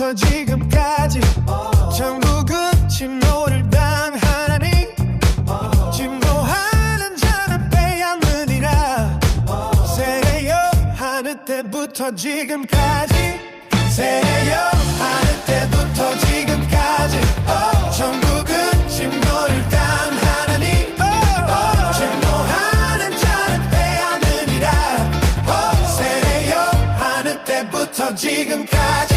때부터 지금까지 전국은 진노를 당하나니 진노하는 자는 빼앗느니라. 세례요 하는 때부터 지금까지 세례요 하는 때부터 지금까지 전국은 진노를 당하나니 진노하는 자는 빼앗느니라. 세례요 하는 때부터 지금까지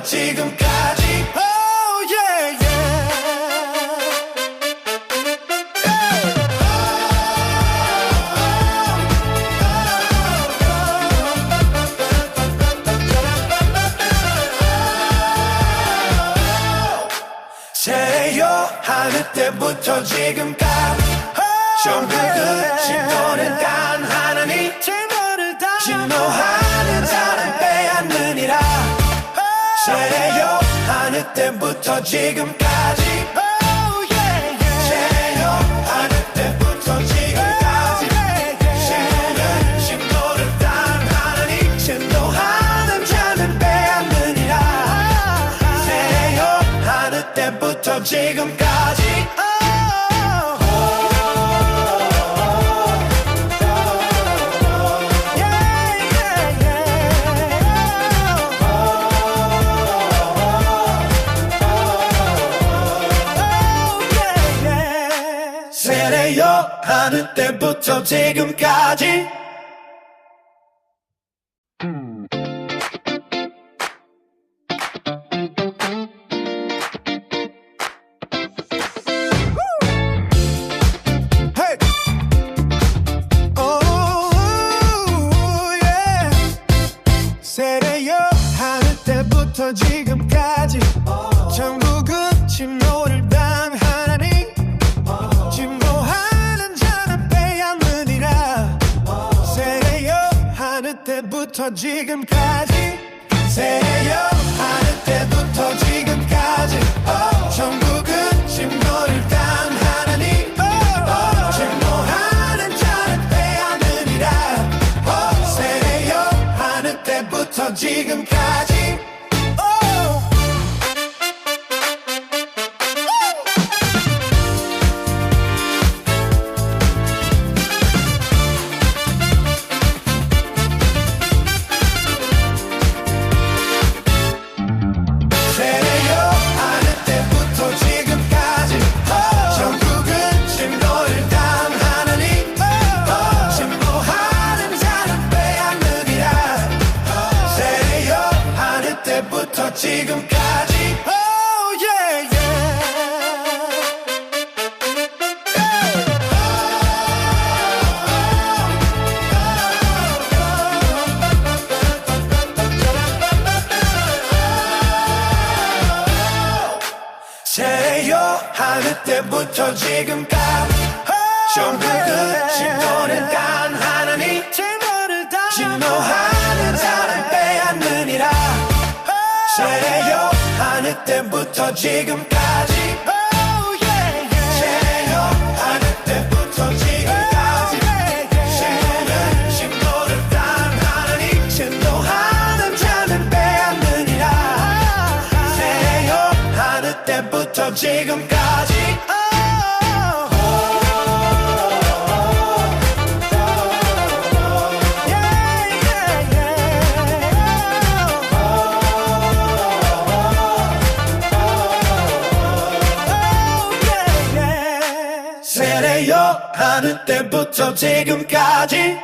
지금까지 oh yeah 세요 하는 때부터 지금까지 전국은 진노를 당하나니 진노하는 자는 빼앗느니라. 세례요 하는 때부터 지금까지 세례요 하는 때부터 지금까지 세례는 진노를 당하나니 진노하는 자는 빼앗느니라. 세례요 하는 때부터 지금까지 세례요 하는 때부터 지금까지 세례요 하는 때부터 지금까지 전국은 진노를 당하나니 진노하는 자는 빼앗느니라. 세례요 하는 때부터 지금까지 세례요 하는 때부터 지금까지 전국은 진노를 당하나니 진노하는 자는 빼앗느니라. 세례요 하는 때부터 지금까지 지금까지 oh yeah 세례요 하는 때부터 지금까지 전국은 진노를 당하나니 진노하는 자는 빼앗느니라. 세례요 하는 때부터 지금까지 세례요 하는 때부터 지금까지 세례는 진노를 당하나니 진노하는 자는 빼앗느니라. 세례요 하는 때부터 지금까지 세례요 하는 때부터 지금까지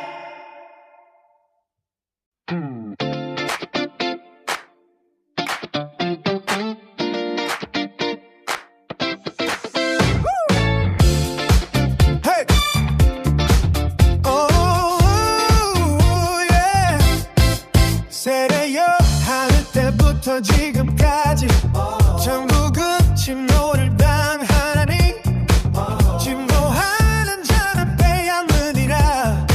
세례요 하는 때부터 때부터 지금까지 전국은 침노를 당하니 침노하는 자는 빼앗느니라.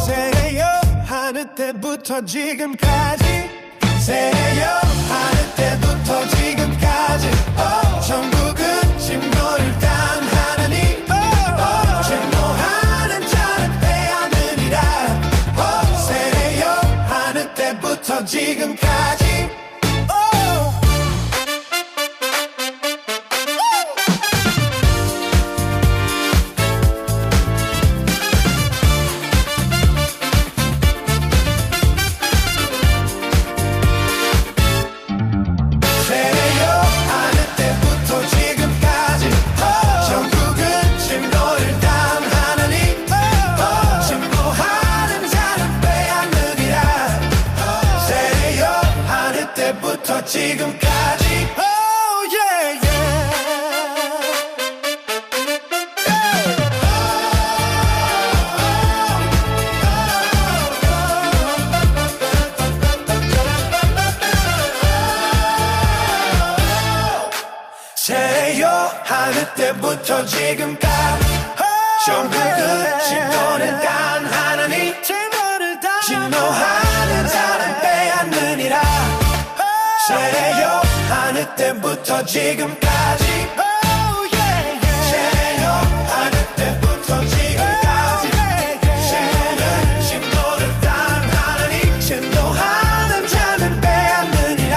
세례요 하는 때부터 지금까지 세례요 하는 때부터 지금까지 전국은 침노를 당하니 침노하는 자는 빼앗느니라. 세례요 하는 때부터 지금까지 지금까지 oh yeah 세요 하는 때부터 지금까지 전국은 진노를 당하느니 진노하는 자는 빼앗느니라. 세례요 하는 때부터 지금까지 세례요 하는 때부터 지금까지 세는 진노를 당하느니 진노하는 자는 빼앗느니라.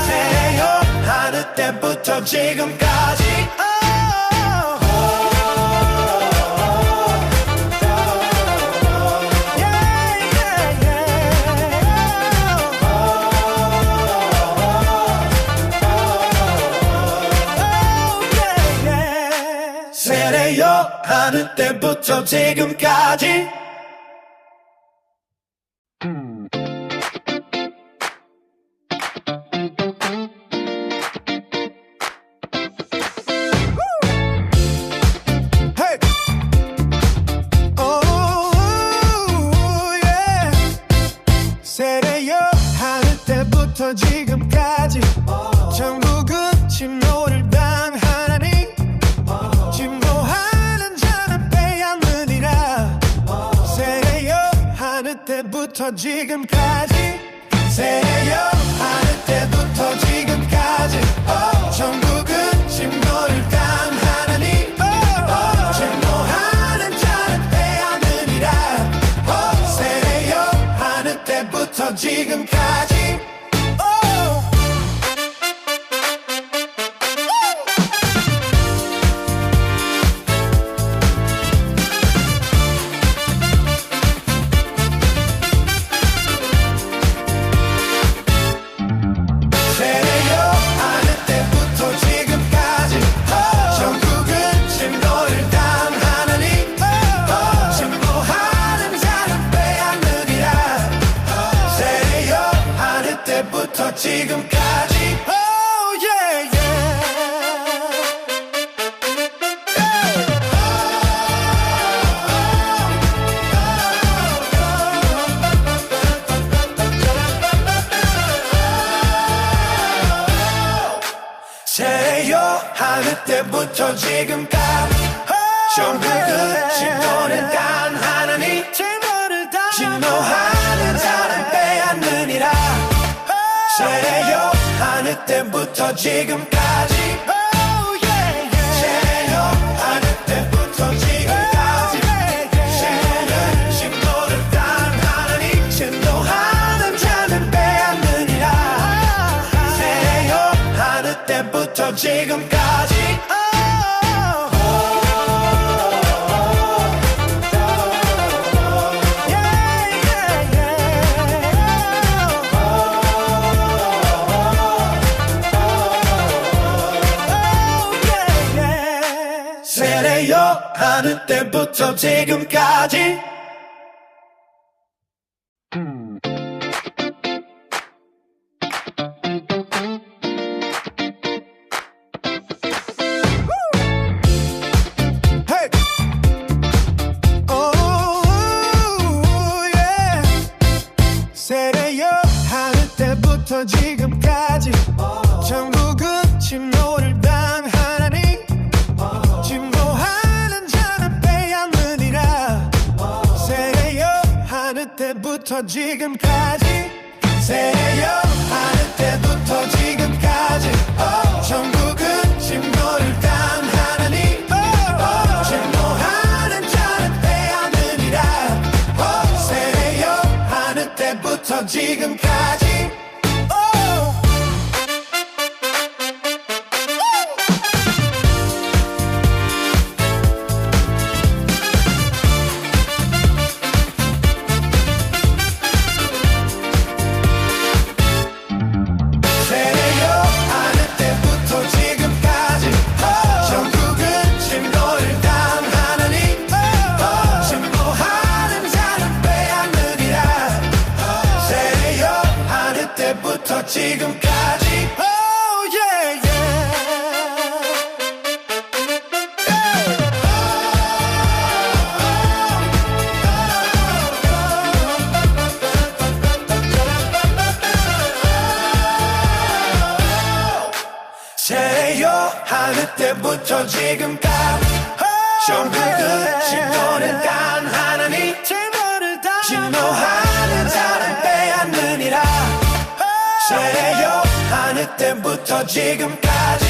세례요 하는 때부터 지금까지 세례요 하는 때부터 지금까지 세례요 하는 때부터 지금까지 전국은 침노를 당하니 침노하는 자는 빼앗느니라. 세례요 하는 때부터 지금까지 세례요 하는 때부터 지금까지 전국은 침노를 당하니 침노하는 자는 빼앗느니라. 세례요 하는 때부터 지금까지 지금까지 oh yeah 세례요 하는 때부터 지금까지 전국은 진노를 당하느니 진노하는 자는 빼앗느니라. 세례요 하는 때부터 지금까지 세례요 하는 때부터 지금까지 세는 진노를 당하느니 진노하는 자는 빼앗느니라. 세례요 하는 때부터 지금까지 세례요 하는 때부터 지금까지 세례요 하는 때부터 때부터 지금까지 전국은 진노를 당하나니 진노하는 자는 빼앗느니라. 세례요 하는 때부터 지금까지 세례요 하는 때부터 지금까지 전국은 진노를 당하나니 진노하는 자는 빼앗느니라. 세례요 하는 때부터 지금까지 지금까지 oh yeah 세요 하는 때부터 지금까지 전국은 진노를 당하나니 진노하는 자를 빼앗느니라. 세요 하는 때부터 지금까지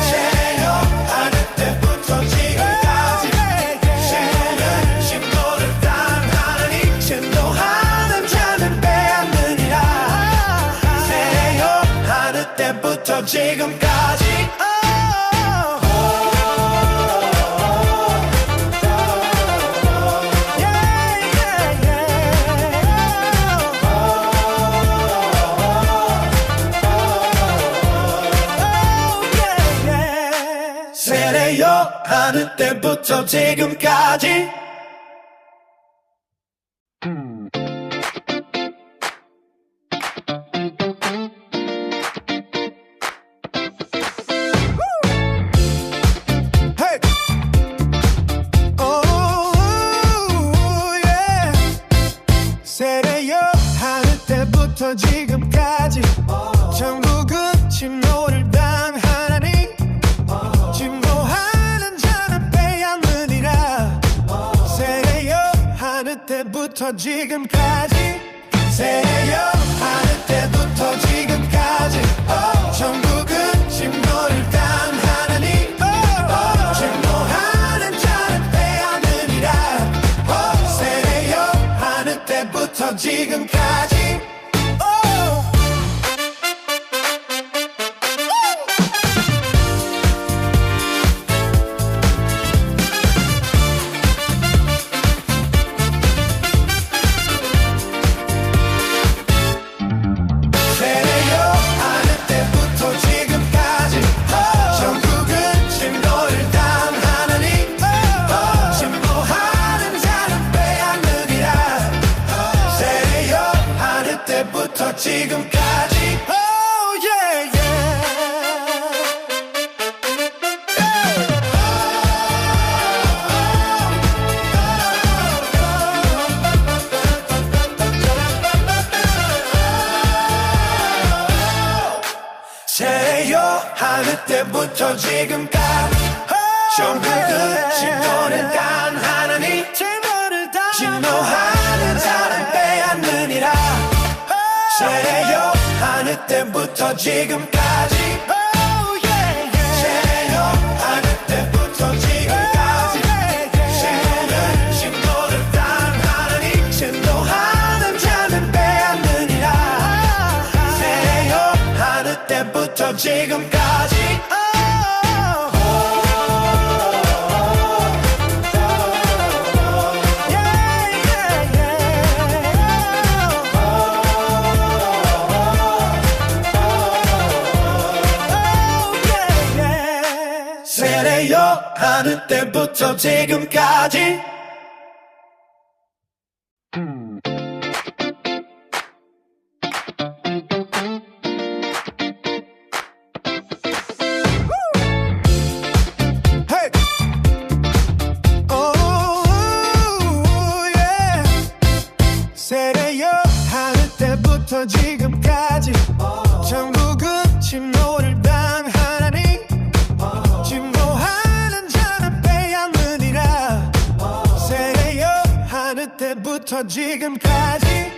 세요 하는 때부터 지금까지 세는 진노를 당하나니 진노하는 자는 빼앗느니라. 세요 하는 때부터 지금까지 세례요 하는 때부터 지금까지 세례요 하는 때부터 지금까지 전국은 진노를 당하나니 진노하는 자는 빼앗느니라. 세례요 하는 때부터 지금까지 세례요 하는 때부터 지금까지 전국은 진노를 당하나니 진노하는 자는 빼앗느니라. 세례요 하는 때부터 지금까지 지금까지 oh yeah 세요 하는 때부터 지금까지 전국은 진노를 당하나니 진노하는 자는 빼앗느니라. 세요 하는 때부터 지금까지 세요 하는 때부터 지금까지 세는 진노를 당하나니 진노하는 자는 빼앗느니라. 세요 하는 때부터 지금까지 세례요 하는 때부터 지금까지 세례요 하는 때부터 때부터 지금까지 전국은 진노를 당하니 진노하는 자는 빼앗느니라. 세례요 하는 때부터 지금까지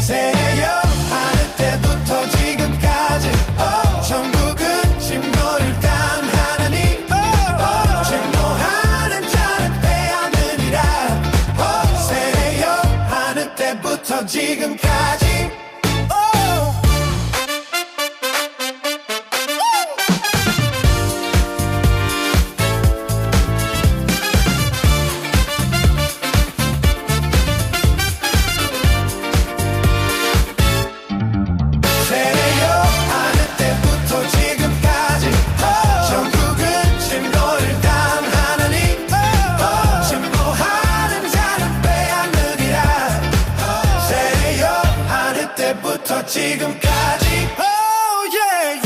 세례요 하는 때부터 지금까지 전국은 진노를 당하니 진노하는 자는 빼앗느니라. 세례요 하는 때부터 지금까지 지금까지 oh yeah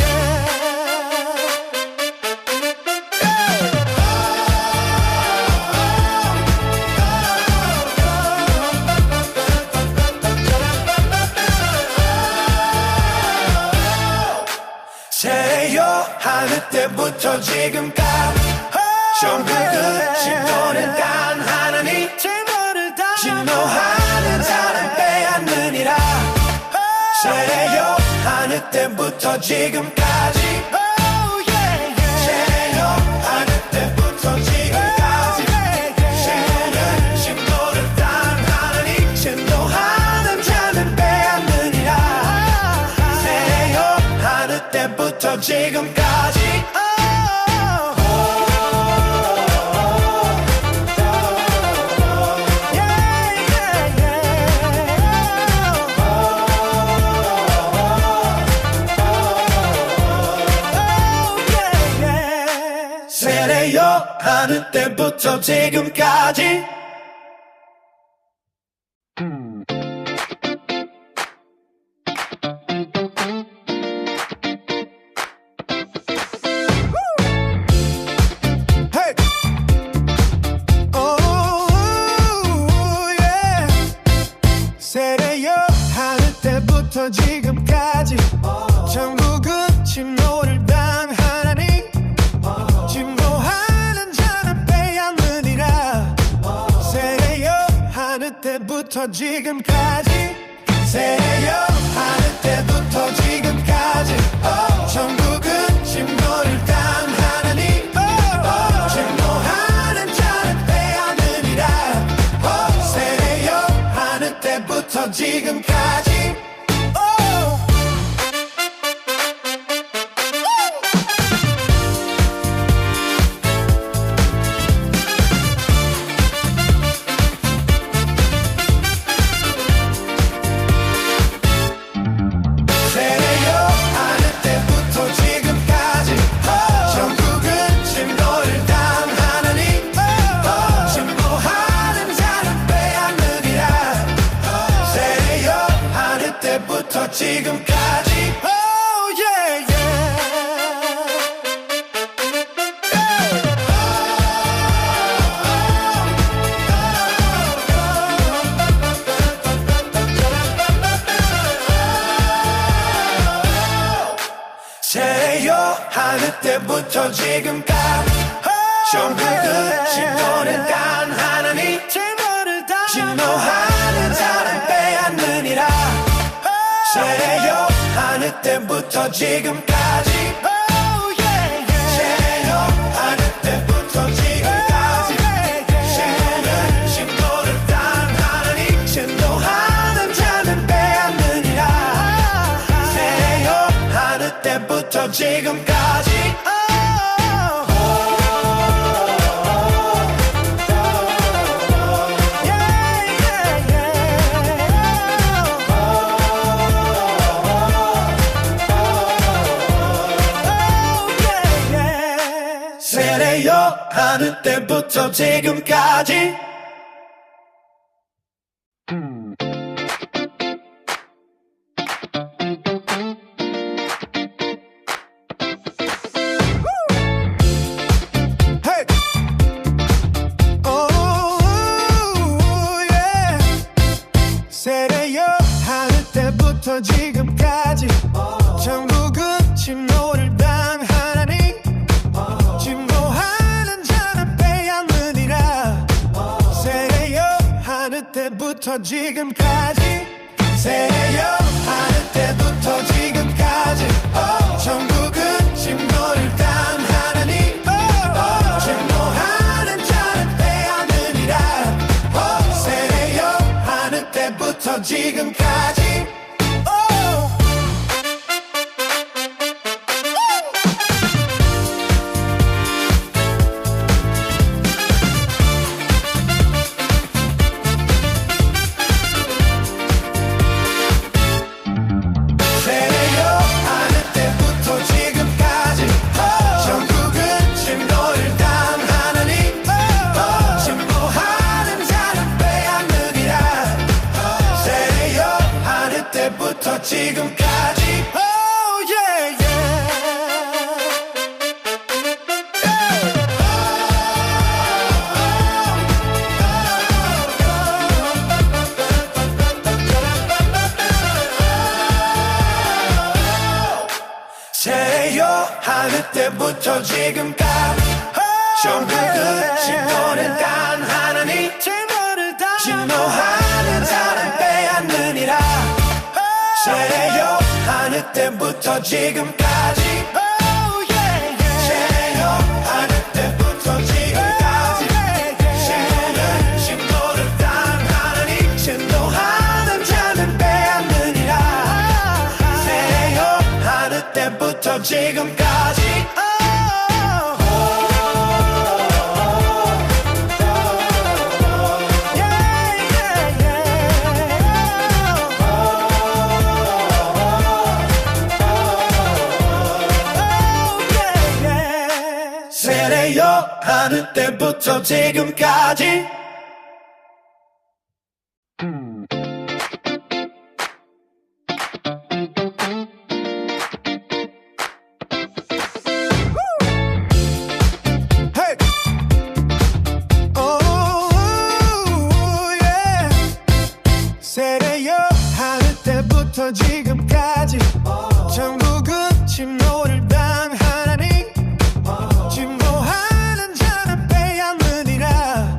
세요 하는 때부터 지금까지 전국은 진노를 당하느니 진노하는 자는 빼앗느니라. 세례요 하는 때부터 지금까지 세례요 하는 때부터 지금까지 세례는 진노를 당하느니 진노하는 자는 빼앗느니라. 세례요 하는 때부터 지금까지 세례요 하는 때부터 지금까지 Hey! Oh, yeah. 세례요 하는 때부터 지금까지 전국은 진노를 당하니 진노하는 자는 빼앗느니라. 세례요 하는 때부터 지금까지 세례요 하는 때부터 지금까지 전국은 진노를 당하느니 진노하는 자는 빼앗느니라. 세례요 하는 때부터 지금까지 지금까지 oh yeah 세례요 하는 때부터 지금까지 전국은 진노를 당하느니 진노하는 자는 빼앗느니라. 세례요 하는 때부터 지금까지 세례요 하는 때부터 지금까지 세례는 진노를 당하느니 진노하는 자는 빼앗느니라. 세례요 하는 때부터 지금까지 세례요 하는 때부터 지금까지 Hey! Oh, yeah. 세례요 하늘 때부터 지금까지 전국은 진노를 당하나니 진노하는 자는 빼앗느니라. 세례요 하늘 때부터 지금까지 세례요 하늘 때부터 지금까지 전국은 진노를 당하나니 진노하는 자는 빼앗느니라. 세례요 하늘 때부터 지금까지 지금까지 oh yeah 세요 하늘 때부터 지금까지 전국은 진노를 당하나니 진노하는 자는 빼앗느니라. 세례요 하늘 때부터 지금까지 세례요 하늘 때부터 지금까지 세례는 진노를 당하나니 진노하는 자는 빼앗느니라. 세례요 하늘 때부터 지금까지 세례요 하늘 때부터 지금까지 Hey. Oh, yeah. 세례요 하늘 때부터 지금까지 전국은 진노를 당하나니 진노하는 자는 빼앗느니라.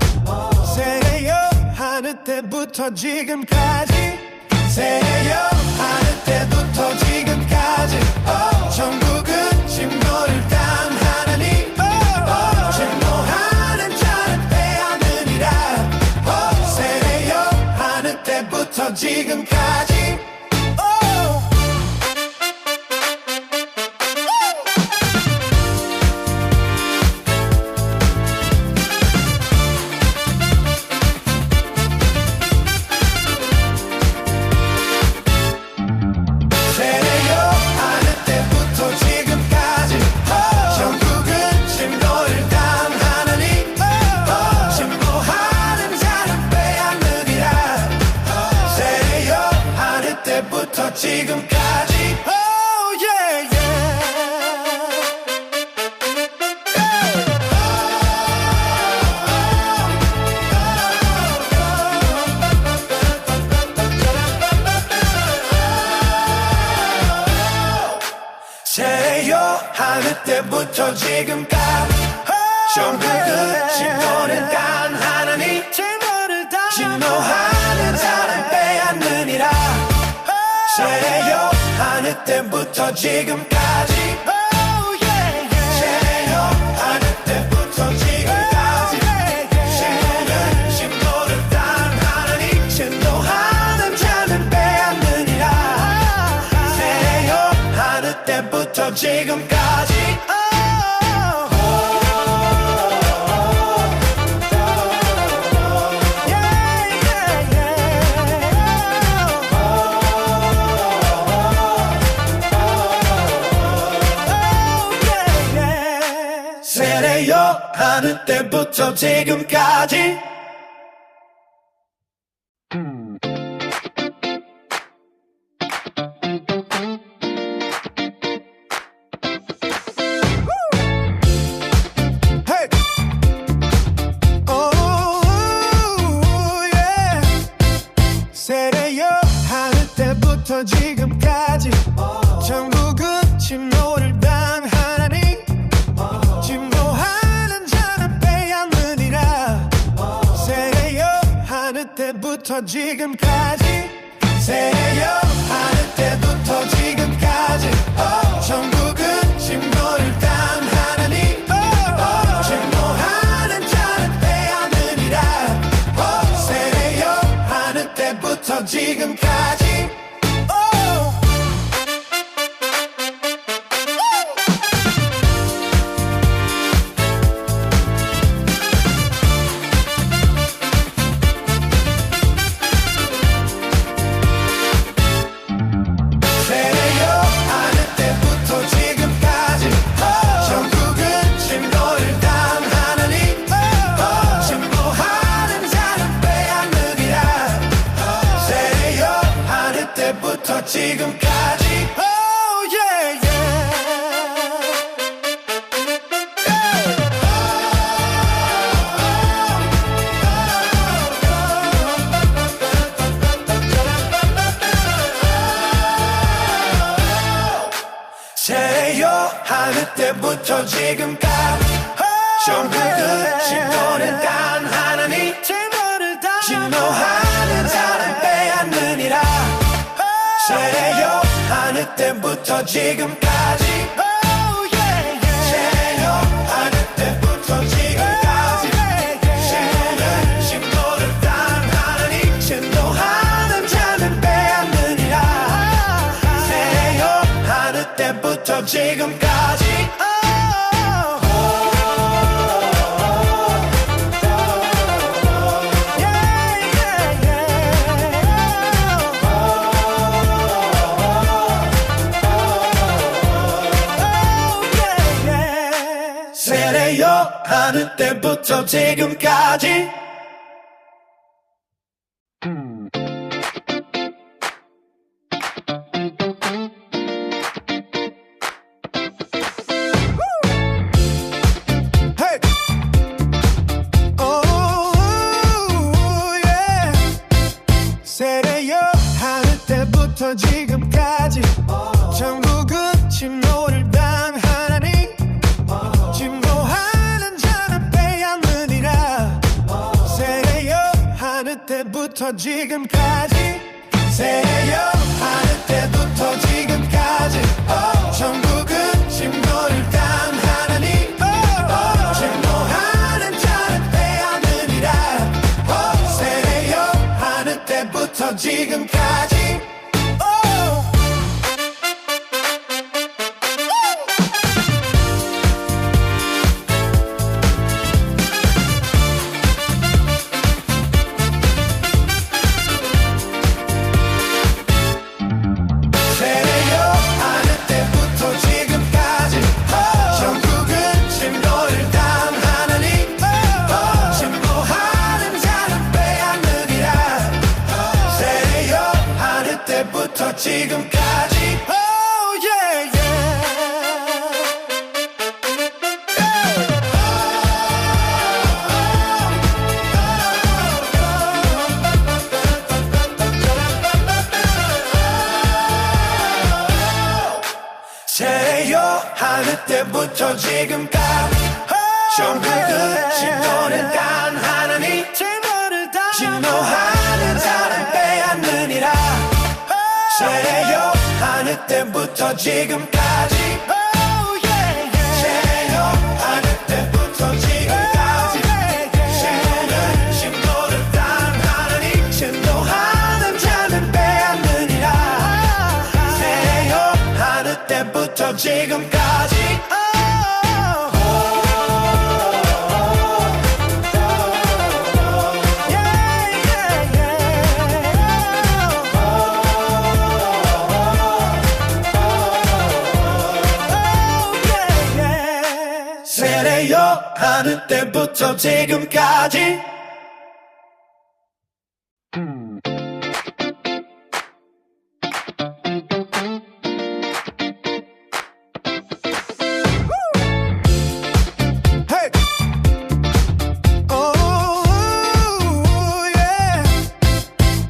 세례요 하늘 때부터 지금까지 세례요 하늘 때부터 지금까지 전국은 진노를 당하나니 진노하는 자는 빼앗느니라. 세례요 하늘 때부터 지금까지 지금까지 oh yeah 세례요 하늘 때부터 지금까지 전국은 진노를 당하나니 진노하는 자는 빼앗느니라. 세례요 하늘 때부터 지금까지 세례요 하늘 때부터 지금까지 세례는 진노를 당하나니 진노하는 자는 빼앗느니라. 세례요 하늘 때부터 지금까지 세례요 하늘 때부터 지금까지 Hey. Oh, yeah. 세례요 하늘 때 때부터 지금까지 전국은 진노를 당하나니 진노하는 자는 빼앗느니라. 세례요 하는 때부터 지금까지 세례요 하는 때부터 지금까지 전국은 진노를 당하나니 진노하는 자는 빼앗느니라. 세례요 하는 때부터 지금까지 지금까지 oh yeah 세요 하는 때부터 지금까지 전국은 진노를 당하나니 진노하는 자는 빼앗느니라. 세례요 하는 때부터 지금까지 세례요 하는 때부터 지금까지 세는 진노를 당하나니 진노하는 자는 빼앗느니라. 세례요 하는 때부터 지금까지 세례요 하는 때부터 지금까지 hey. Oh, yeah. 세례요 하는 때부터 지금까지 전국은 진노를 당하나니 진노하는 자는 빼앗느니라. 세례요 하는 때부터 지금까지 세례요 하는 때부터 지금까지 전국은 진노를 당하나니 진노하는 자는 빼앗느니라. 세례요 하는 때부터 지금까지 지금까지 oh yeah 세례요 하는 때부터 지금까지 전국은 진노를 당하나니 진노하는 자는 빼앗느니라. 세례요 하는 때부터 지금까지 세례요 하는 때부터 지금까지 세는 진노를 당하나니 진노하는 자는 빼앗느니라. 세례요 하는 때부터 지금까지 세례요 하는 때부터 지금까지 hey. Oh, yeah.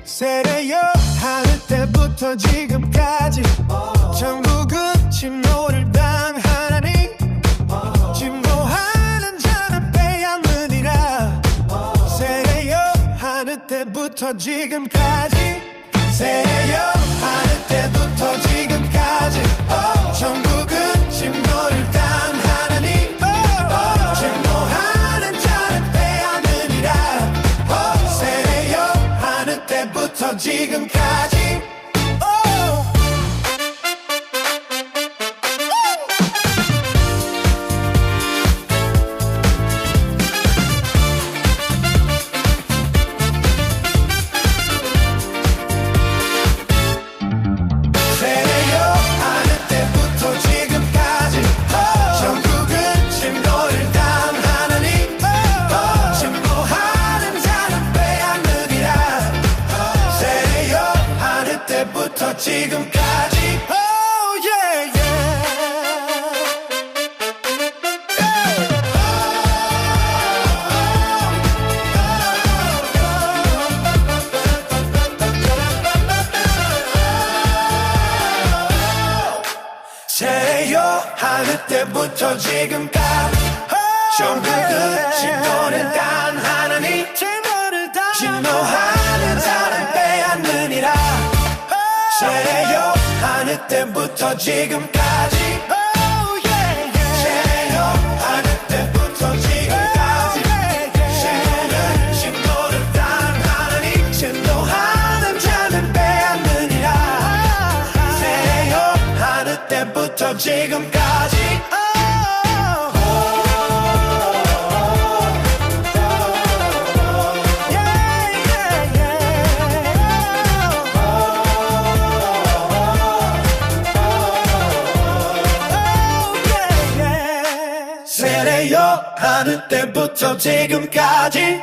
세례요 하는 때부터 때부터 지금까지 전국은 침노를 당하니 진보하는 자는 빼앗느니라. 세례요 하는 때부터 지금까지 세례요 하는 때부터 지금까지 전국은 침노를 당하니 진보하는 자는 빼앗느니라. 세례요 하는 때부터 지금까지 때부터 지금까지 oh yeah 세요 하는 때부터 지금까지 전국은 진노를 단 하나님 진노하는 자는 빼앗느니라. 세례요 하는 때부터 지금까지 세례요 하는 때부터 지금까지 세례는 진노를 단 하나님 진노하는 자는 빼앗느니라. 세례요 하는 때부터 지금까지 세례요 하는 때부터 지금까지